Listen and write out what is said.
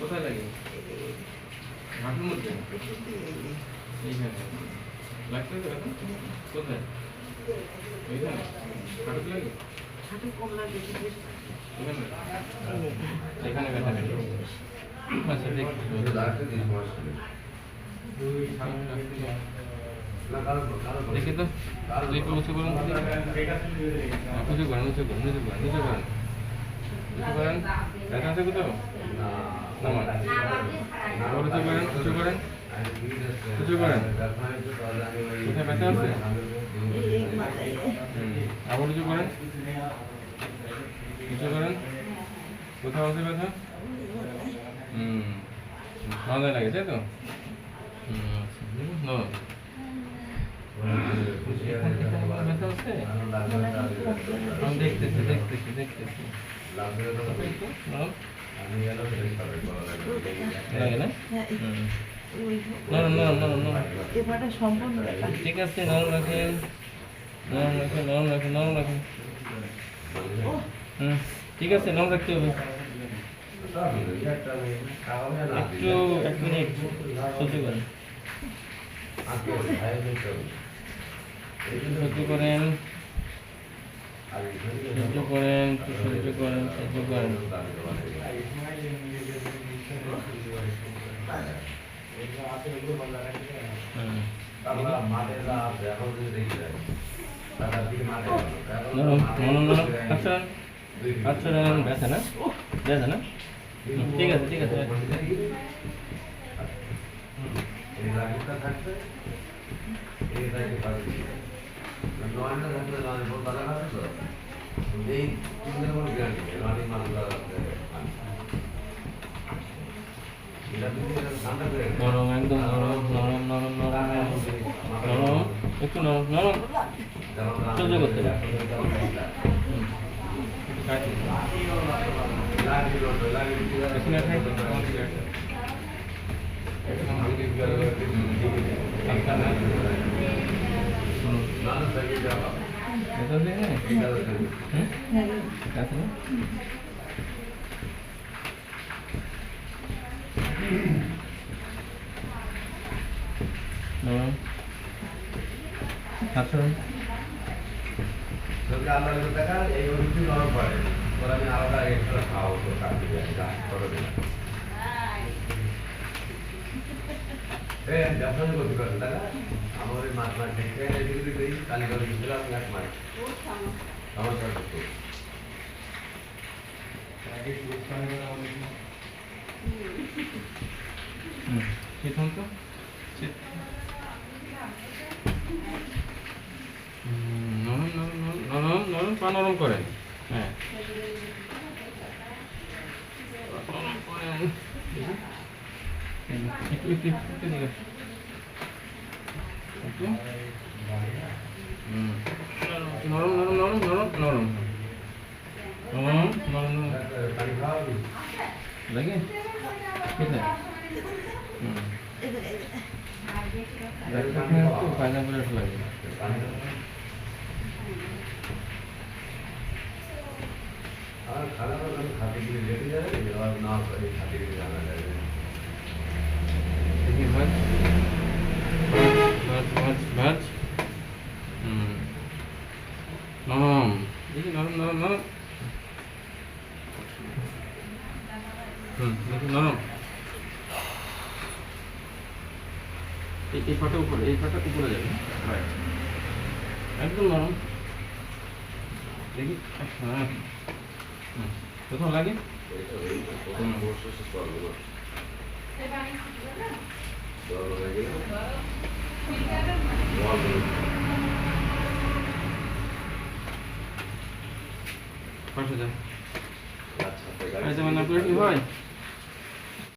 কোথায় লাগে? হাঁটুর মধ্যে? এইখানে লাগতেছে ব্যথা? কোথায়? এইখানে হাঁটুতে লাগে? হাঁটু কম লাগে এখানে? এখানে ব্যথা নেই। আচ্ছা দেখি দেখি তো একটু উঁচু করুন, উঁচু করেন, উঁচু করেন, উঁচু করেন, উঁচু করেন, উঁচু করেন। ব্যথা আছে কোথাও? নামান, আবার উঁচু করেন, উঁচু করেন, উঁচু করেন। কোথায় ব্যথা আছে? আবার উঁচু করেন, উঁচু করেন। কোথাও আছে ব্যথা? মাথায় লাগে তাই তো? ব্যথা আছে? আমি দেখতেছি দেখতেছি দেখতেছি লাগে না? সম্পূর্ণ ঠিক আছে, নরম রাখেন, নরম রাখেন, নরম রাখেন, নরম রাখেন। ঠিক আছে, নরম রাখতে হবে। একটু 1 মিনিট সহ্য করেন, সহ্য করেন, সহ্য করেন, সহ্য করেন, সহ্য করেন। নরম নরম নরম। আচ্ছা আচ্ছা, ব্যথা না? ব্যথা না? ঠিক আছে ঠিক আছে। নরম, একদম নরম নরম নরম নরম নরম, একটু নরম নরম, সহ্য করতে হবে। আচ্ছা যদি আল্লাহ দেখা এই অভিজ্ঞ নরম করে ওরা আমি আলাদা এক্সট্রা খাওয়া তো কাটতে করো দিন ব্যবসা করতে পারেন দাদা আমার ওই মাছ মাছ দেখে কালী করে দিয়েছিলাম এক মাছ আমার সাথে সিদ্ধান্ত নরম নরম নরম নরম, পা নরম করেন। হ্যাঁ নরম করেন, একটু একটু একটু দিকে একটু নরম নরম নরম নরম নরম নরম নরম নরম লাগে কোথায়? পাইনাপেল লাগে। আর খারাপ খাতে গিয়ে লেগে যাবে আর না করে খাতে গিয়ে জানা যাবে দেখি ভাজ ভাজ ভাজ ভাজ। নরম দেখি, নরম নরম নরম। দেখি নরম। এই পাটা উপরে, এই পাটা উপরে যাবে, একদম নরম। দেখি হ্যাঁ, কোথাও লাগে? পাশে যায়। আচ্ছা মানে আপনার কি হয়?